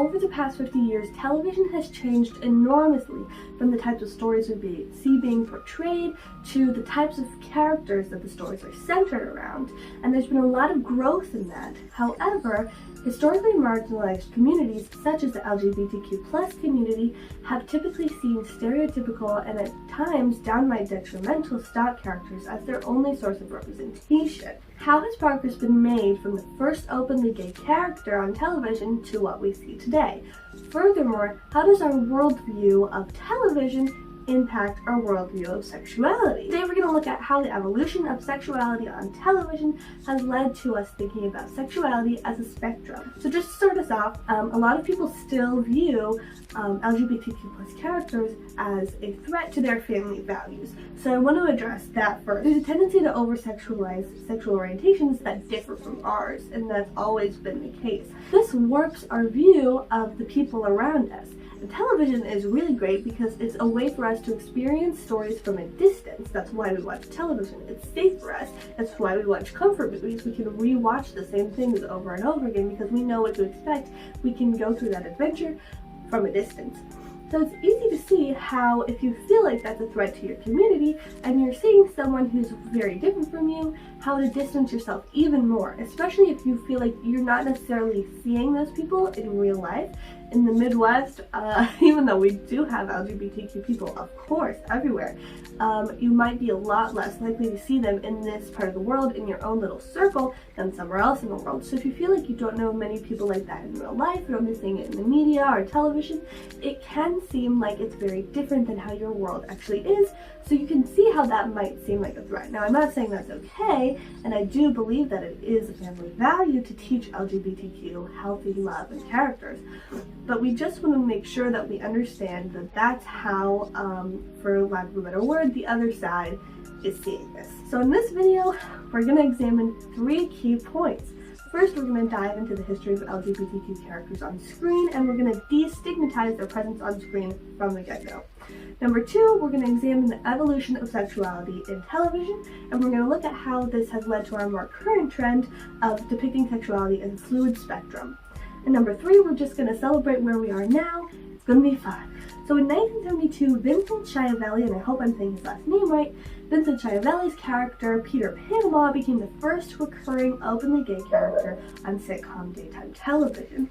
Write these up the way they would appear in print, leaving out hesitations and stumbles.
over the past 50 years, television has changed enormously from the types of stories we see being portrayed to the types of characters that the stories are centered around, and there's been a lot of growth in that. However, historically marginalized communities such as the LGBTQ+ community have typically seen stereotypical and at times downright detrimental stock characters as their only source of representation. How has progress been made from the first openly gay character on television to what we see today? Furthermore, how does our worldview of television impact our worldview of sexuality? Today we're going to look at how the evolution of sexuality on television has led to us thinking about sexuality as a spectrum. So just to start us off, a lot of people still view LGBTQ+ characters as a threat to their family values. So I want to address that first. There's a tendency to over-sexualize sexual orientations that differ from ours, and that's always been the case. This warps our view of the people around us. And television is really great because it's a way for us to experience stories from a distance. That's why we watch television. It's safe for us. That's why we watch comfort movies. We can re-watch the same things over and over again because we know what to expect. We can go through that adventure from a distance. So it's easy to see how if you feel like that's a threat to your community and you're seeing someone who's very different from you, how to distance yourself even more, especially if you feel like you're not necessarily seeing those people in real life. In the Midwest, even though we do have LGBTQ people, of course, everywhere, you might be a lot less likely to see them in this part of the world in your own little circle than somewhere else in the world. So if you feel like you don't know many people like that in real life, you're only seeing it in the media or television, it can seem like it's very different than how your world actually is. So you can see how that might seem like a threat. Now, I'm not saying that's okay, and I do believe that it is a family value to teach LGBTQ healthy love and characters. But we just want to make sure that we understand that that's how, for lack of a better word, the other side is seeing this. So in this video, we're going to examine 3 key points. First, we're going to dive into the history of LGBTQ characters on screen, and we're going to destigmatize their presence on screen from the get-go. Number 2, we're going to examine the evolution of sexuality in television, and we're going to look at how this has led to our more current trend of depicting sexuality as a fluid spectrum. And number 3, we're just going to celebrate where we are now. It's going to be fun. So in 1972, Vincent Schiavelli, and I hope I'm saying his last name right, Vincent Schiavelli's character, Peter Panama, became the first recurring openly gay character on sitcom daytime television.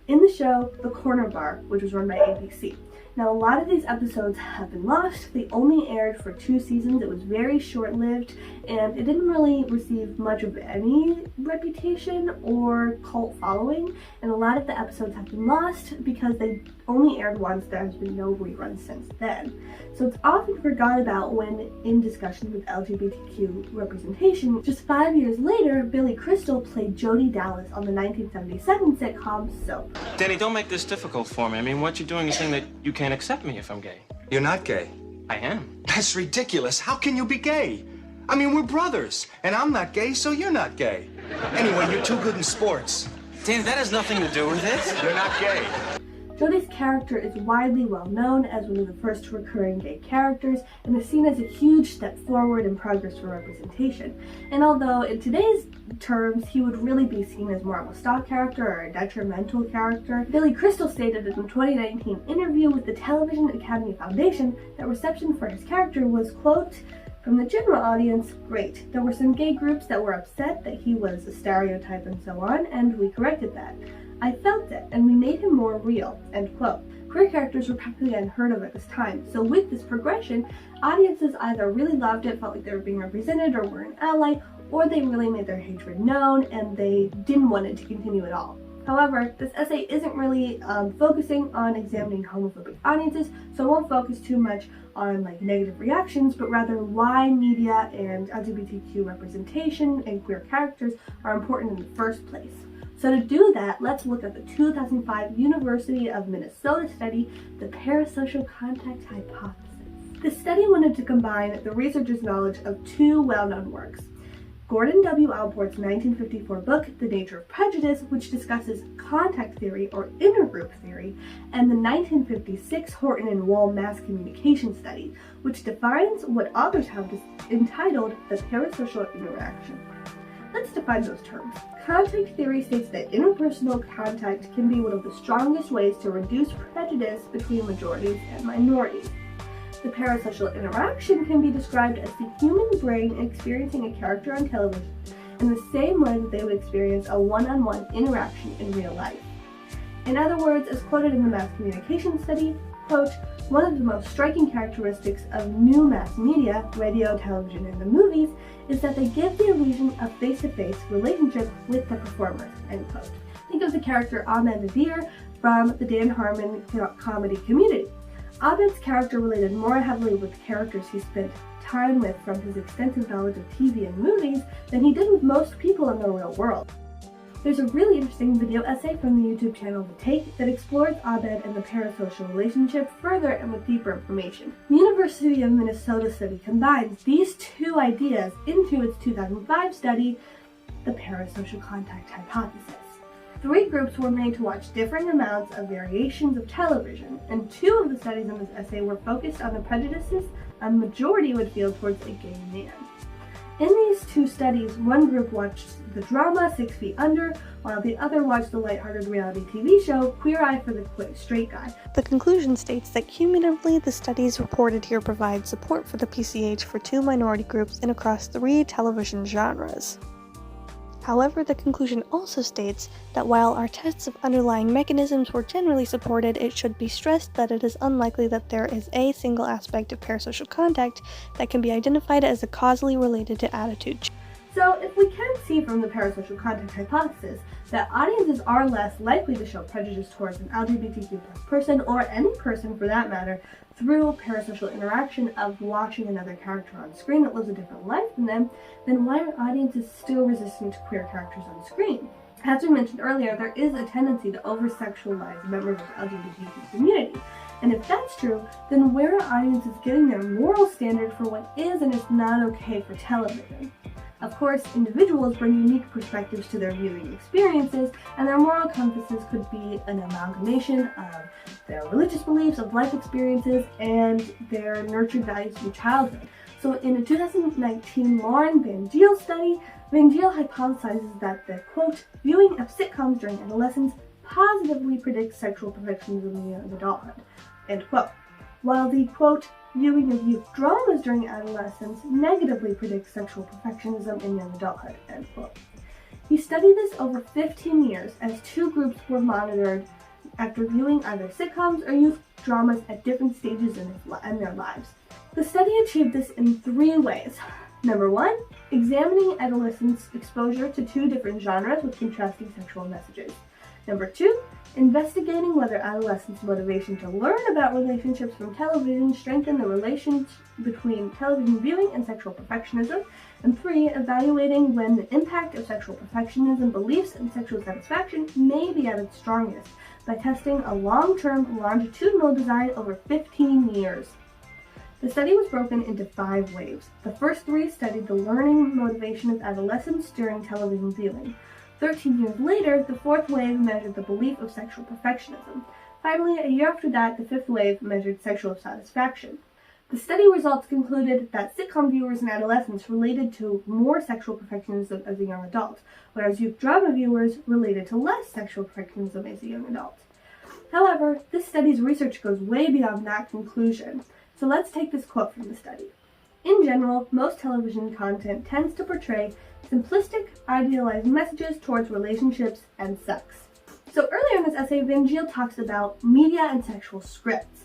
In the show, The Corner Bar, which was run by ABC. Now, a lot of these episodes have been lost. They only aired for 2 seasons. It was very short-lived, and it didn't really receive much of any reputation or cult following, and a lot of the episodes have been lost because they only aired once. There has been no reruns since then. So it's often forgot about when in discussions with LGBTQ representation. Just 5 years later, Billy Crystal played Jody Dallas on the 1977 sitcom Soap. Danny, don't make this difficult for me. I mean, what you're doing is saying that you can't accept me if I'm gay. You're not gay. I am. That's ridiculous. How can you be gay? I mean, we're brothers, and I'm not gay, so you're not gay. Anyway, you're too good in sports. Danny, that has nothing to do with it. You're not gay. Jody's character is widely well known as one of the first recurring gay characters and is seen as a huge step forward in progress for representation. And although in today's terms he would really be seen as more of a stock character or a detrimental character, Billy Crystal stated in a 2019 interview with the Television Academy Foundation that reception for his character was, quote, "From the general audience, great. There were some gay groups that were upset that he was a stereotype and so on, and we corrected that. I felt it, and we made him more real," end quote. Queer characters were practically unheard of at this time, so with this progression, audiences either really loved it, felt like they were being represented or were an ally, or they really made their hatred known and they didn't want it to continue at all. However, this essay isn't really focusing on examining homophobic audiences, so I won't focus too much on negative reactions, but rather why media and LGBTQ representation and queer characters are important in the first place. So to do that, let's look at the 2005 University of Minnesota study, the Parasocial Contact Hypothesis. The study wanted to combine the researchers' knowledge of 2 well-known works. Gordon W. Alport's 1954 book, The Nature of Prejudice, which discusses contact theory or intergroup theory, and the 1956 Horton and Wohl mass communication study, which defines what authors have entitled the parasocial interaction. Let's define those terms. Contact theory states that interpersonal contact can be one of the strongest ways to reduce prejudice between majorities and minorities. The parasocial interaction can be described as the human brain experiencing a character on television in the same way that they would experience a one-on-one interaction in real life. In other words, as quoted in the mass communication study, quote, "One of the most striking characteristics of new mass media, radio, television, and the movies, is that they give the illusion of face-to-face relationship with the performers," end quote. Think of the character Ahmed Nadir from the Dan Harmon comedy Community. Abed's character related more heavily with characters he spent time with from his extensive knowledge of TV and movies than he did with most people in the real world. There's a really interesting video essay from the YouTube channel The Take that explores Abed and the parasocial relationship further and with deeper information. The University of Minnesota study combines these two ideas into its 2005 study, the Parasocial Contact Hypothesis. 3 groups were made to watch differing amounts of variations of television, and 2 of the studies in this essay were focused on the prejudices a majority would feel towards a gay man. In these 2 studies, one group watched the drama 6 Feet Under, while the other watched the lighthearted reality TV show Queer Eye for the Straight Guy. The conclusion states that cumulatively the studies reported here provide support for the PCH for 2 minority groups and across 3 television genres. However, the conclusion also states that while our tests of underlying mechanisms were generally supported, it should be stressed that it is unlikely that there is a single aspect of parasocial contact that can be identified as causally related to attitude. So, if we can see from the parasocial contact hypothesis that audiences are less likely to show prejudice towards an LGBTQ+ person, or any person for that matter, through parasocial interaction of watching another character on screen that lives a different life than them, then why are audiences still resistant to queer characters on screen? As we mentioned earlier, there is a tendency to over-sexualize members of the LGBTQ community. And if that's true, then where are audiences getting their moral standard for what is and is not okay for television? Of course, individuals bring unique perspectives to their viewing experiences, and their moral compasses could be an amalgamation of their religious beliefs, of life experiences, and their nurtured values from childhood. So in a 2019 Lauren Van Geel study, Van Geel hypothesizes that the, quote, "viewing of sitcoms during adolescence positively predicts sexual perfectionism in young adulthood," end quote. While the, quote, "viewing of youth dramas during adolescence negatively predicts sexual perfectionism in young adulthood," end quote. He studied this over 15 years as 2 groups were monitored after viewing either sitcoms or youth dramas at different stages in their lives. The study achieved this in 3 ways. Number 1, examining adolescents' exposure to 2 different genres with contrasting sexual messages. Number 2, investigating whether adolescents' motivation to learn about relationships from television strengthen the relation between television viewing and sexual perfectionism. And 3, evaluating when the impact of sexual perfectionism beliefs and sexual satisfaction may be at its strongest by testing a long-term longitudinal design over 15 years. The study was broken into 5 waves. The first 3 studied the learning motivation of adolescents during television viewing. 13 years later, the 4th wave measured the belief of sexual perfectionism. Finally, a year after that, the 5th wave measured sexual satisfaction. The study results concluded that sitcom viewers and adolescents related to more sexual perfectionism as a young adult, whereas youth drama viewers related to less sexual perfectionism as a young adult. However, this study's research goes way beyond that conclusion. So let's take this quote from the study. In general, most television content tends to portray simplistic, idealized messages towards relationships and sex. So earlier in this essay, Van Geel talks about media and sexual scripts.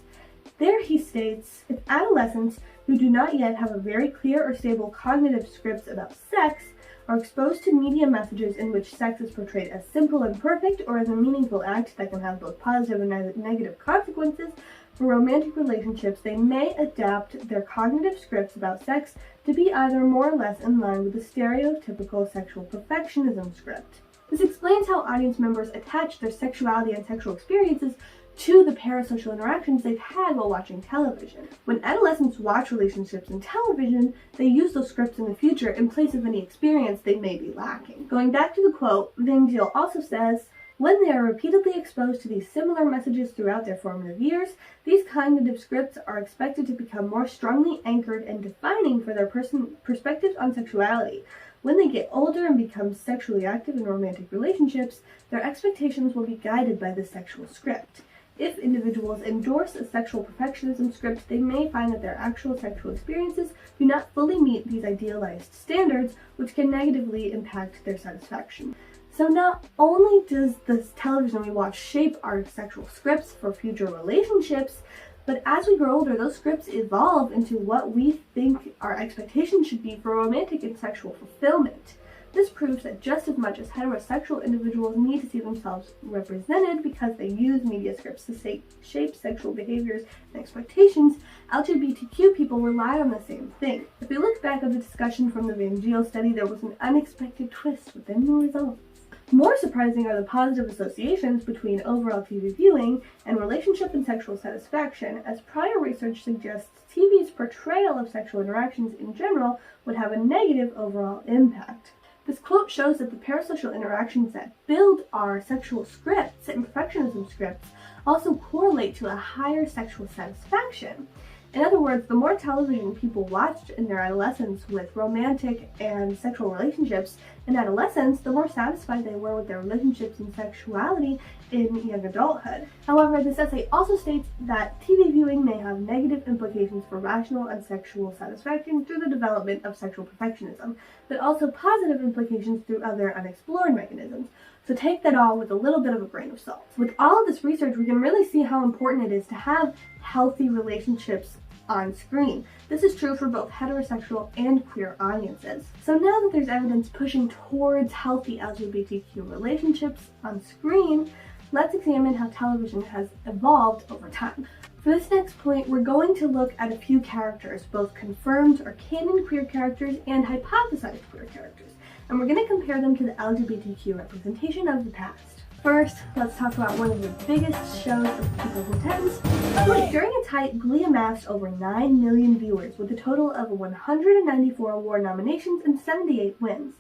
There he states, if adolescents who do not yet have a very clear or stable cognitive scripts about sex are exposed to media messages in which sex is portrayed as simple and perfect or as a meaningful act that can have both positive and negative consequences for romantic relationships, they may adapt their cognitive scripts about sex to be either more or less in line with the stereotypical sexual perfectionism script. This explains how audience members attach their sexuality and sexual experiences to the parasocial interactions they've had while watching television. When adolescents watch relationships in television, they use those scripts in the future in place of any experience they may be lacking. Going back to the quote, Van Geel also says, when they are repeatedly exposed to these similar messages throughout their formative years, these cognitive scripts are expected to become more strongly anchored and defining for their perspectives on sexuality. When they get older and become sexually active in romantic relationships, their expectations will be guided by the sexual script. If individuals endorse a sexual perfectionism script, they may find that their actual sexual experiences do not fully meet these idealized standards, which can negatively impact their satisfaction. So not only does the television we watch shape our sexual scripts for future relationships, but as we grow older, those scripts evolve into what we think our expectations should be for romantic and sexual fulfillment. This proves that just as much as heterosexual individuals need to see themselves represented because they use media scripts to shape sexual behaviors and expectations, LGBTQ people rely on the same thing. If we look back at the discussion from the Van Geel study, there was an unexpected twist within the results. More surprising are the positive associations between overall TV viewing and relationship and sexual satisfaction, as prior research suggests TV's portrayal of sexual interactions in general would have a negative overall impact. This quote shows that the parasocial interactions that build our sexual scripts and perfectionism scripts also correlate to a higher sexual satisfaction. In other words, the more television people watched in their adolescence with romantic and sexual relationships in adolescence, the more satisfied they were with their relationships and sexuality in young adulthood. However, this essay also states that TV viewing may have negative implications for rational and sexual satisfaction through the development of sexual perfectionism, but also positive implications through other unexplored mechanisms. So take that all with a little bit of a grain of salt. With all of this research, we can really see how important it is to have healthy relationships on screen. This is true for both heterosexual and queer audiences. So now that there's evidence pushing towards healthy LGBTQ relationships on screen, let's examine how television has evolved over time. For this next point, we're going to look at a few characters, both confirmed or canon queer characters and hypothesized queer characters, and we're going to compare them to the LGBTQ representation of the past. First, let's talk about one of the biggest shows of the 2010s. Glee. During its height, Glee amassed over 9 million viewers with a total of 194 award nominations and 78 wins.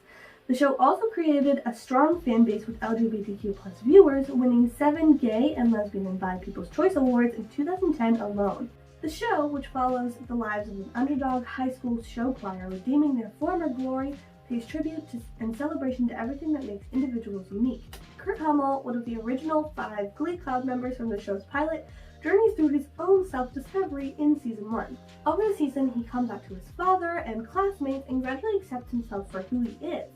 The show also created a strong fan base with LGBTQ+ viewers, winning 7 Gay and Lesbian and Bi People's Choice Awards in 2010 alone. The show, which follows the lives of an underdog high school show choir redeeming their former glory, pays tribute to and celebration to everything that makes individuals unique. Kurt Hummel, one of the original 5 Glee Club members from the show's pilot, journeys through his own self-discovery in season 1. Over the season, he comes back to his father and classmates and gradually accepts himself for who he is.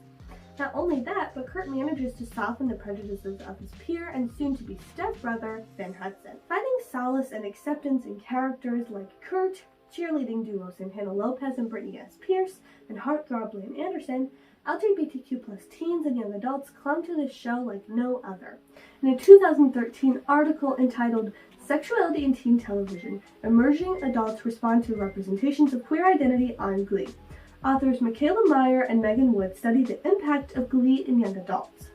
Not only that, but Kurt manages to soften the prejudices of his peer and soon-to-be stepbrother, Ben Hudson. Finding solace and acceptance in characters like Kurt, cheerleading duos in Hannah Lopez and Brittany S. Pierce, and heartthrob Blaine Anderson, LGBTQ+ teens and young adults clung to this show like no other. In a 2013 article entitled Sexuality in Teen Television, Emerging Adults Respond to Representations of Queer Identity on Glee, authors Michaela Meyer and Megan Wood study the impact of Glee in young adults.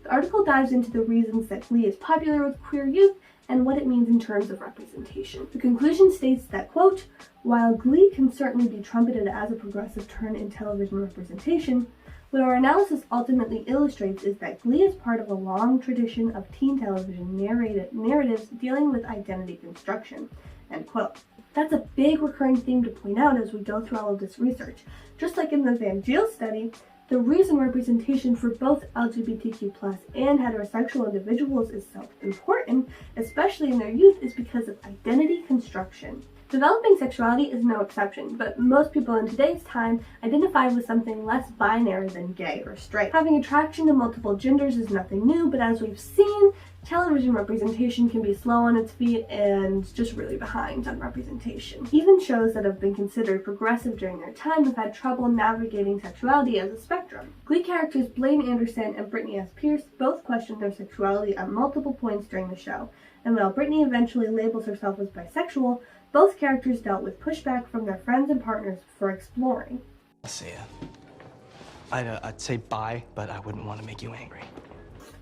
The article dives into the reasons that Glee is popular with queer youth and what it means in terms of representation. The conclusion states that, quote, while Glee can certainly be trumpeted as a progressive turn in television representation, what our analysis ultimately illustrates is that Glee is part of a long tradition of teen television narratives dealing with identity construction, end quote. That's a big recurring theme to point out as we go through all of this research. Just like in the Van Geel study, the reason representation for both LGBTQ+ and heterosexual individuals is so important, especially in their youth, is because of identity construction. Developing sexuality is no exception, but most people in today's time identify with something less binary than gay or straight. Having attraction to multiple genders is nothing new, but as we've seen, television representation can be slow on its feet and just really behind on representation. Even shows that have been considered progressive during their time have had trouble navigating sexuality as a spectrum. Glee characters Blaine Anderson and Brittany S. Pierce both questioned their sexuality at multiple points during the show, and while Brittany eventually labels herself as bisexual, both characters dealt with pushback from their friends and partners for exploring. I'll say it. I'd say bi, but I wouldn't want to make you angry.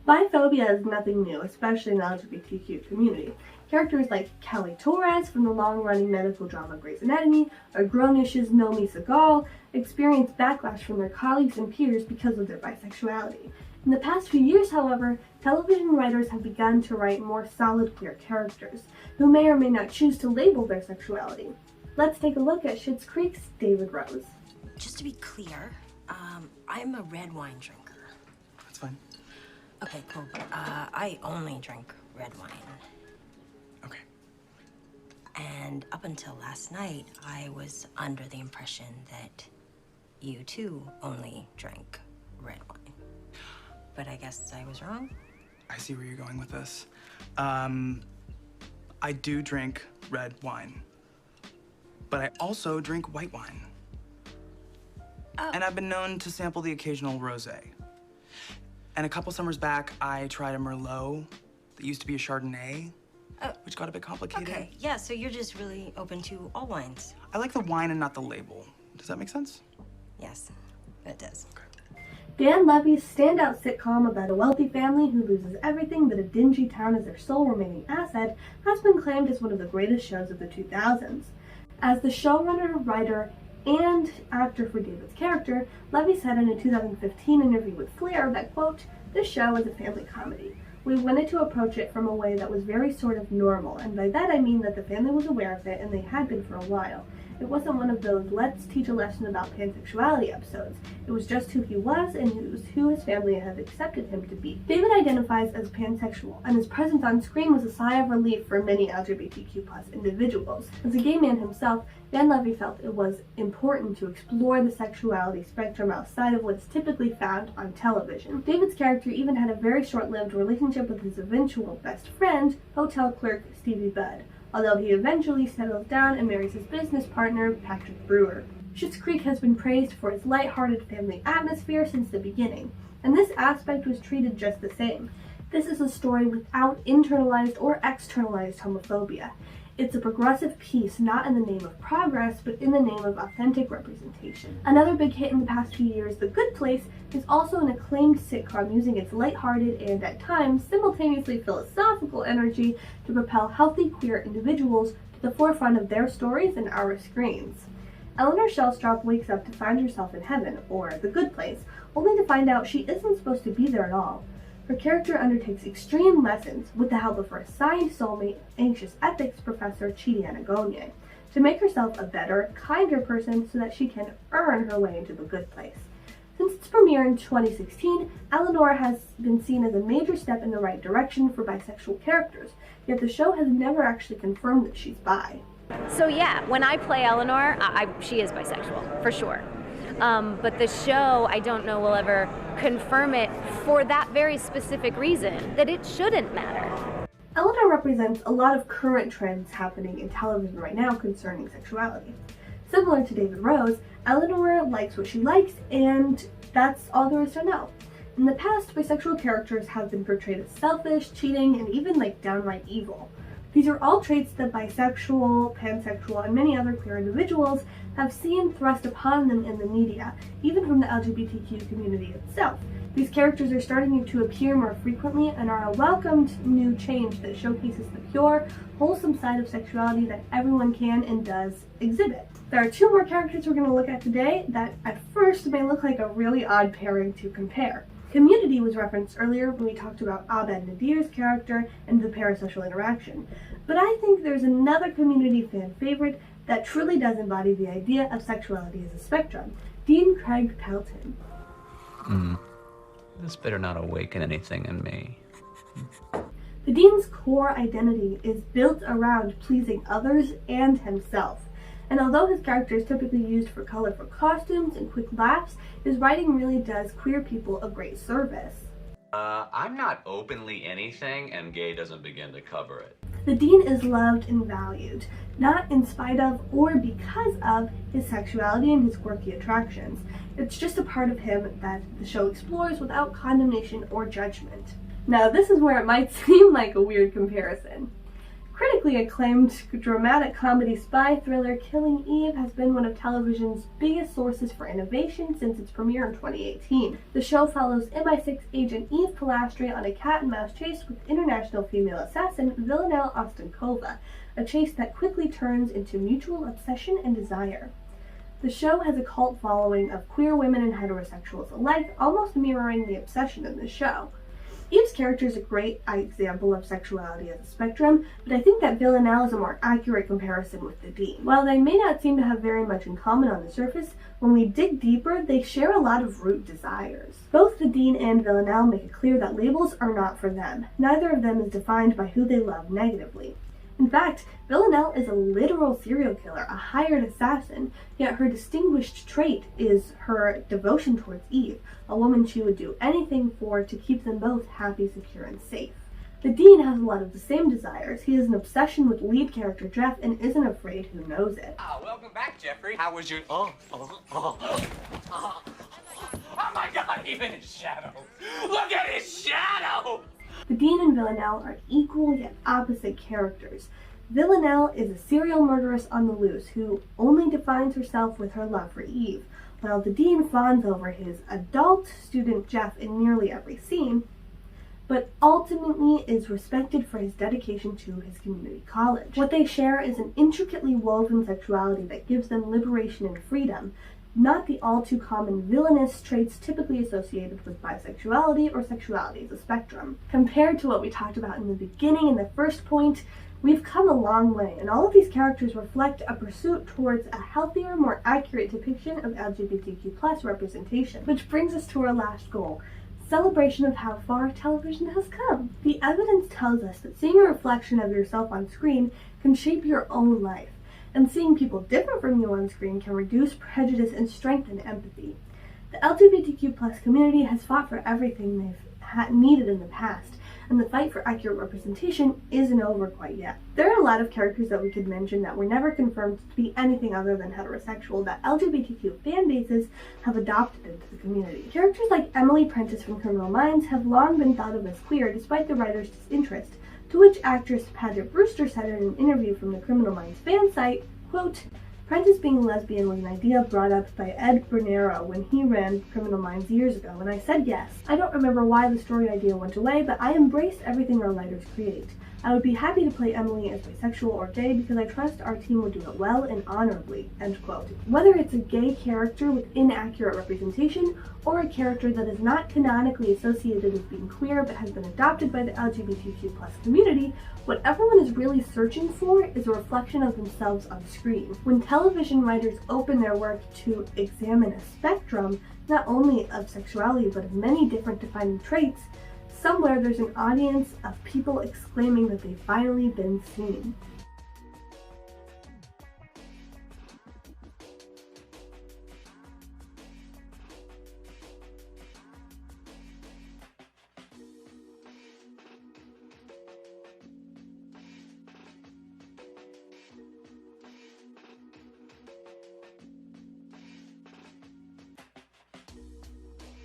Biphobia is nothing new, especially in the LGBTQ community. Characters like Kelly Torres from the long-running medical drama Grey's Anatomy or Grownish's Nomi Segal experience backlash from their colleagues and peers because of their bisexuality. In the past few years, however, television writers have begun to write more solid queer characters, who may or may not choose to label their sexuality. Let's take a look at Schitt's Creek's David Rose. Just to be clear, I'm a red wine drinker. That's fine. Okay, cool. But, I only drink red wine. Okay. And up until last night, I was under the impression that you too only drank red wine. But I guess I was wrong. I see where you're going with this. I do drink red wine, but I also drink white wine. Oh. And I've been known to sample the occasional rosé. And a couple summers back, I tried a Merlot that used to be a Chardonnay, which got a bit complicated. Okay, yeah, so you're just really open to all wines. I like the wine and not the label. Does that make sense? Yes, it does. Okay. Dan Levy's standout sitcom about a wealthy family who loses everything but a dingy town as their sole remaining asset has been claimed as one of the greatest shows of the 2000s. As the showrunner, writer, and actor for David's character, Levy said in a 2015 interview with Flair that, quote, "This show is a family comedy. We wanted to approach it from a way that was very sort of normal, and by that I mean that the family was aware of it and they had been for a while. It wasn't one of those let's teach a lesson about pansexuality episodes. It was just who he was and it was who his family had accepted him to be." David identifies as pansexual, and his presence on screen was a sigh of relief for many LGBTQ+ individuals. As a gay man himself, Dan Levy felt it was important to explore the sexuality spectrum outside of what is typically found on television. David's character even had a very short-lived relationship with his eventual best friend, hotel clerk Stevie Budd, although he eventually settles down and marries his business partner, Patrick Brewer. Schitt's Creek has been praised for its light-hearted family atmosphere since the beginning, and this aspect was treated just the same. This is a story without internalized or externalized homophobia. It's a progressive piece, not in the name of progress, but in the name of authentic representation. Another big hit in the past few years, The Good Place, is also an acclaimed sitcom using its lighthearted and, at times, simultaneously philosophical energy to propel healthy queer individuals to the forefront of their stories and our screens. Eleanor Shellstrop wakes up to find herself in heaven, or the good place, only to find out she isn't supposed to be there at all. Her character undertakes extreme lessons with the help of her assigned soulmate, anxious ethics professor Chidi Anagonye, to make herself a better, kinder person so that she can earn her way into the good place. Since its premiere in 2016, Eleanor has been seen as a major step in the right direction for bisexual characters, yet the show has never actually confirmed that she's bi. So yeah, when I play Eleanor, she is bisexual, for sure. But the show, I don't know, will ever confirm it for that very specific reason, that it shouldn't matter. Eleanor represents a lot of current trends happening in television right now concerning sexuality. Similar to David Rose, Eleanor likes what she likes, and that's all there is to know. In the past, bisexual characters have been portrayed as selfish, cheating, and even downright evil. These are all traits that bisexual, pansexual, and many other queer individuals have seen thrust upon them in the media, even from the LGBTQ community itself. These characters are starting to appear more frequently and are a welcomed new change that showcases the pure, wholesome side of sexuality that everyone can and does exhibit. There are two more characters we're going to look at today that at first may look like a really odd pairing to compare. Community was referenced earlier when we talked about Abed Nadir's character and the parasocial interaction, but I think there's another Community fan favorite that truly does embody the idea of sexuality as a spectrum, Dean Craig Pelton. This better not awaken anything in me. The Dean's core identity is built around pleasing others and himself. And although his character is typically used for colorful costumes and quick laughs, his writing really does queer people a great service. I'm not openly anything, and gay doesn't begin to cover it. The Dean is loved and valued, not in spite of or because of his sexuality and his quirky attractions. It's just a part of him that the show explores without condemnation or judgment. Now, this is where it might seem like a weird comparison. Critically acclaimed dramatic comedy spy thriller Killing Eve has been one of television's biggest sources for innovation since its premiere in 2018. The show follows MI6 agent Eve Pilastre on a cat-and-mouse chase with international female assassin Villanelle Ostankova, a chase that quickly turns into mutual obsession and desire. The show has a cult following of queer women and heterosexuals alike, almost mirroring the obsession in the show. Eve's character is a great example of sexuality as a spectrum, but I think that Villanelle is a more accurate comparison with the Dean. While they may not seem to have very much in common on the surface, when we dig deeper, they share a lot of root desires. Both the Dean and Villanelle make it clear that labels are not for them. Neither of them is defined by who they love negatively. In fact, Villanelle is a literal serial killer, a hired assassin, yet her distinguished trait is her devotion towards Eve, a woman she would do anything for to keep them both happy, secure, and safe. The Dean has a lot of the same desires. He has an obsession with lead character Jeff and isn't afraid who knows it. Welcome back, Jeffrey. How was your... Oh my God, even his shadow. Look at his shadow! The Dean and Villanelle are equal yet opposite characters. Villanelle is a serial murderess on the loose who only defines herself with her love for Eve, while the Dean fawns over his adult student Jeff in nearly every scene, but ultimately is respected for his dedication to his community college. What they share is an intricately woven sexuality that gives them liberation and freedom, not the all-too-common villainous traits typically associated with bisexuality or sexuality as a spectrum. Compared to what we talked about in the beginning in the first point, we've come a long way, and all of these characters reflect a pursuit towards a healthier, more accurate depiction of LGBTQ+ representation. Which brings us to our last goal, celebration of how far television has come. The evidence tells us that seeing a reflection of yourself on screen can shape your own life, and seeing people different from you on screen can reduce prejudice and strengthen empathy. The LGBTQ+ community has fought for everything they've needed in the past, and the fight for accurate representation isn't over quite yet. There are a lot of characters that we could mention that were never confirmed to be anything other than heterosexual that LGBTQ fan bases have adopted into the community. Characters like Emily Prentiss from Criminal Minds have long been thought of as queer despite the writer's disinterest, to which actress Paget Brewster said in an interview from the Criminal Minds fan site, quote, Prentiss being a lesbian was an idea brought up by Ed Bernero when he ran Criminal Minds years ago, and I said yes. I don't remember why the story idea went away, but I embrace everything our writers create. I would be happy to play Emily as bisexual or gay because I trust our team will do it well and honorably, end quote. Whether it's a gay character with inaccurate representation or a character that is not canonically associated with being queer but has been adopted by the LGBTQ+ community, what everyone is really searching for is a reflection of themselves on screen. When television writers open their work to examine a spectrum, not only of sexuality but of many different defining traits, somewhere there's an audience of people exclaiming that they've finally been seen.